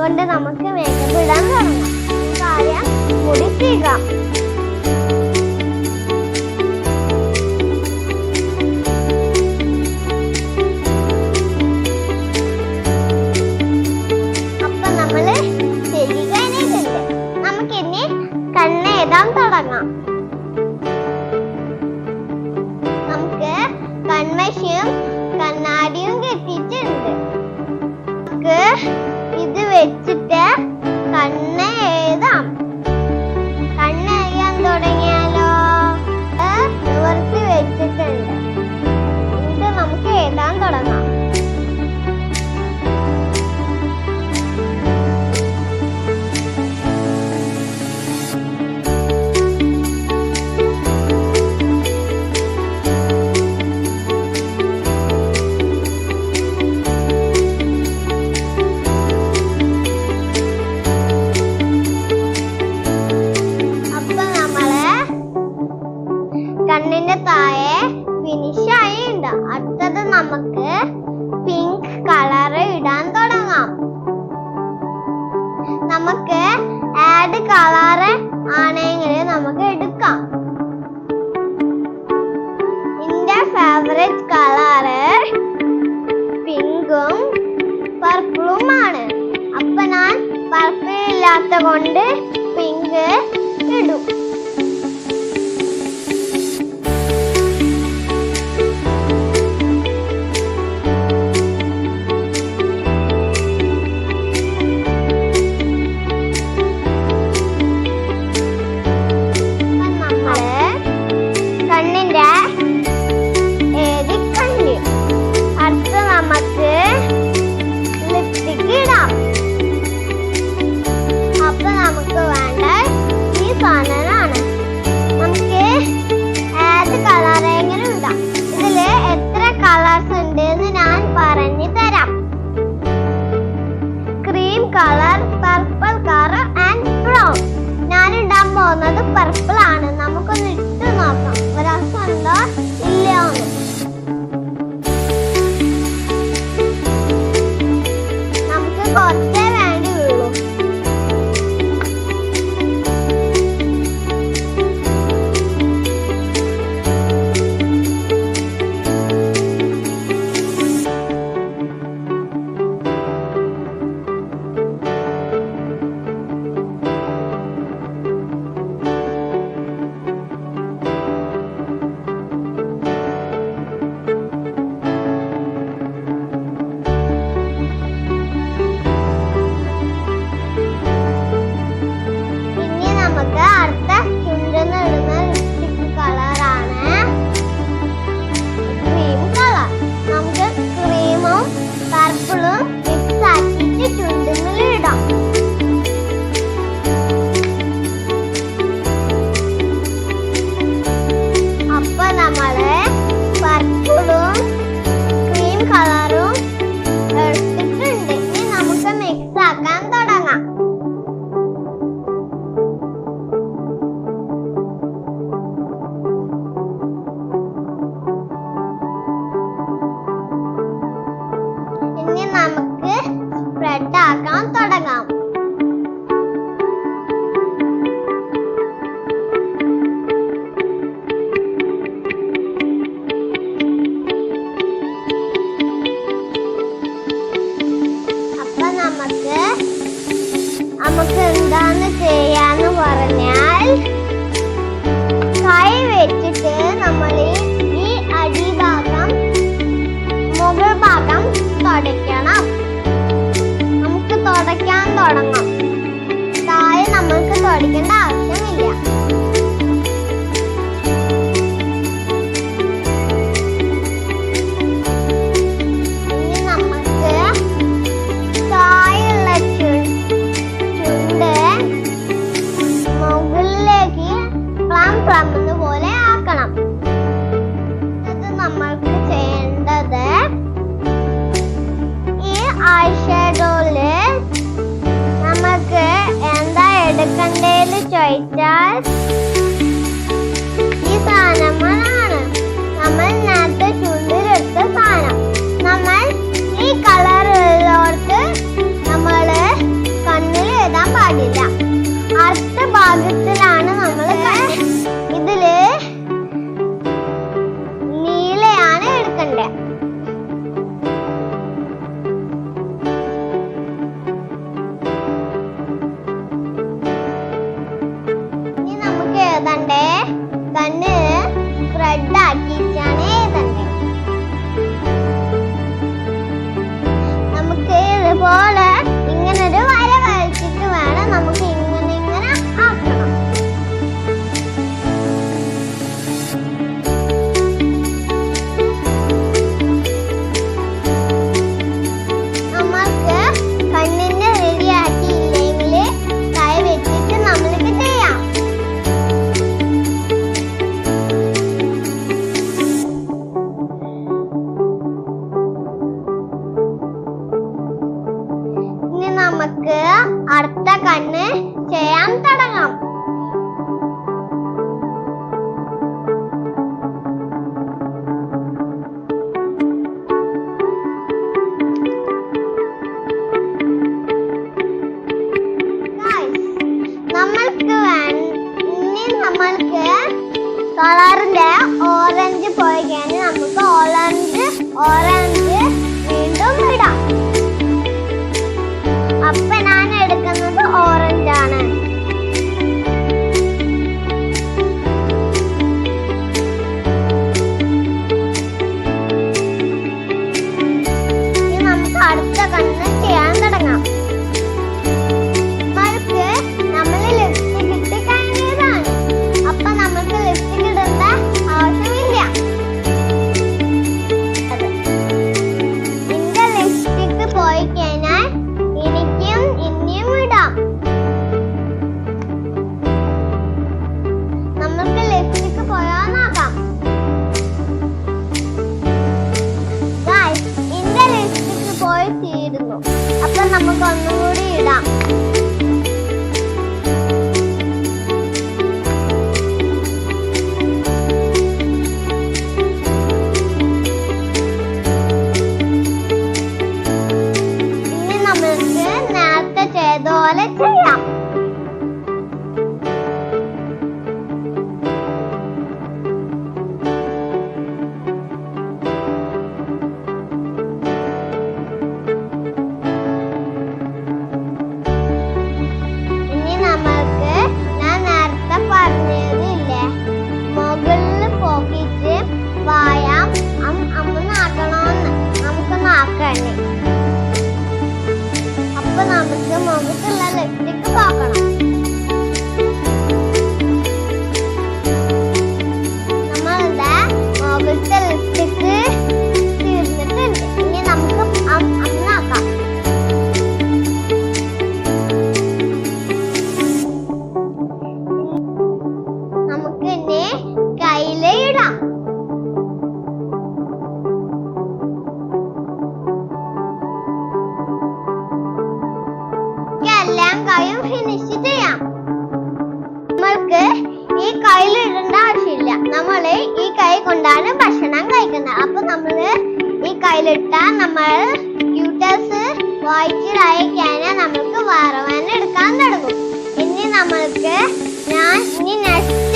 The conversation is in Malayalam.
അതുകൊണ്ട് നമുക്ക് മേക്കപ്പ് ഇടാൻ തുടങ്ങാം. ആദ്യം മുടി സീകാം. അപ്പൊ നമ്മള് ശരി കഴിഞ്ഞിട്ടുണ്ട്. നമുക്കിനി കണ്ണെഴുതാൻ തുടങ്ങാം. നമുക്ക് കൺമഷിയും കണ്ണാടിയും കെട്ടിയിട്ടുണ്ട്. നമുക്ക് ഇത് വെച്ചിട്ട് കണ്ണ് എഴുതാം. കണ്ണ് എഴുതാൻ തുടങ്ങിയാലോ? നിവർത്തി വെച്ചിട്ടുണ്ട്. ഇത് നമുക്ക് എഴുതാൻ തുടങ്ങാം. കണ്ണിന്റെ താഴെ ഫിനിഷ് ആയിട്ടുണ്ട്. അടുത്തത് നമുക്ക് പിങ്ക് കളർ ഇടാൻ തുടങ്ങാം. നമുക്ക് ആഡ് കളർ ആണെങ്കിൽ നമുക്ക് എടുക്കാം. എന്റെ ഫേവറേറ്റ് കളർ പിങ്കും പർപ്പിളും ആണ്. അപ്പൊ ഞാൻ പർപ്പിൾ ഇല്ലാത്ത കൊണ്ട് പിങ്ക് ഇടും. Colour purple colour and brown. ഞാൻ ഇടാൻ പോകുന്നത് പർപ്പിൾ ആണ്. നമുക്കൊന്ന് ഇട്ട് നോക്കാം രസമുണ്ടോ ഇല്ലയോ എന്ന്. നമുക്ക് കുറച്ചേ വേണ്ടിയുള്ളൂ. അടുത്ത ചുണ്ടിന് ഇടുന്ന ലിപ്സ്റ്റിക് കളറാണ് ക്രീം കളർ. നമുക്ക് ക്രീമും പർപ്പിളും മിക്സ് ആക്കിയിട്ട് ചുണ്ടിൽ ഇടാം. അപ്പൊ നമ്മള് പർപ്പിളും ക്രീം കളറും എടുത്തിട്ടുണ്ട്. ഇനി നമുക്ക് മിക്സ് ആക്കാൻ തുടങ്ങാം. ഇനി നമുക്ക് സ്പ്രെഡ് ആക്കാൻ തുടങ്ങാം. അപ്പൊ നമുക്ക് എന്താണ് ചെയ്യാന്ന് പറഞ്ഞാൽ കൈ വെച്ചിട്ട് നമ്മൾ ഈ അടിഭാഗം മുകൾ ഭാഗം തുടയ്ക്കണം. നമുക്ക് തുടയ്ക്കാൻ തുടങ്ങാം. താഴെ നമ്മൾക്ക് തുടയ്ക്കേണ്ട ആവശ്യമില്ല. ഇനി നമുക്ക് താഴെയുള്ള ചുണ്ട് മുകളിലേക്ക് പ്ലം പോലെ ആക്കണം. ഇത് നമ്മൾക്ക് ചെയ്യേണ്ടത് ഐ ഷാഡോയില് നമ്മൾ നമ്മൾക്ക് അടുത്ത കണ്ണ് ചെയ്യാൻ തുടങ്ങാം. നമ്മൾക്ക് കളറിന്റെ ഓറഞ്ച് പോയി കഴിഞ്ഞാൽ നമുക്ക് ഓറഞ്ച് വീണ്ടും ഇടാം. അപ്പൊ ഞാൻ എടുക്കുന്നത് ഓറഞ്ച് ആണ്. ഇനി നമുക്ക് അടുത്ത കണ്ണ് ചെയ്യാൻ തുടങ്ങാം. നമ്മൾ ലിപ്സ്റ്റിക് ഇട്ട് കഴിഞ്ഞതാണ്. അപ്പൊ നമുക്ക് ലിപ്സ്റ്റിക് ഇടേണ്ട ആവശ്യമില്ല. എന്റെ ലിപ്സ്റ്റിക് പോയി കഴിഞ്ഞാൽ ഇനിയും ഇടാം. നമുക്ക് ലിപ്സ്റ്റിക് പോയാ നോക്കാം. എന്റെ ലിപ്സ്റ്റിക് പോയി തീരുന്നു. അപ്പൊ നമുക്ക് ഒന്നും കൂടി ഇടാം. നേരത്തെ ചെയ്തപോലെ ചെയ്യാം. ഇനി നമ്മൾക്ക് ഞാൻ നേരത്തെ പറഞ്ഞതില്ലേ, മുകളിൽ പോക്കിച്ച് വായാം അമ്മനാക്കണോന്ന് നമുക്കൊന്ന് ആക്കണേ. അപ്പൊ നമുക്ക് മുഖത്തുള്ള ലിപ്സ്റ്റിക് പോക്കണം. നമ്മളുടെ മുഖത്തെ ലിപ്സ്റ്റിക് തീർന്നിട്ടുണ്ട്. ഇനി നമുക്ക് അന്നാക്കാം. നമുക്ക് ഇനി കയ്യില് ഇടാം. എല്ലാം കൈയും ഫിനിഷ് ചെയ്യാം. നമ്മൾക്ക് ഈ കയ്യിൽ ഇടേണ്ട ആവശ്യമില്ല. നമ്മള് ഈ കൈ കൊണ്ടാണ് ഭക്ഷണം കഴിക്കുന്നത്. അപ്പൊ നമ്മള് ഈ കയ്യിലിട്ട നമ്മൾ യൂട്ടേഴ്സ് വായിച്ചിലായി കഴിഞ്ഞാൽ നമ്മൾക്ക് വറവാൻ എടുക്കാൻ തുടങ്ങും. ഇനി നമ്മൾക്ക് ഇനി നെക്സ്റ്റ്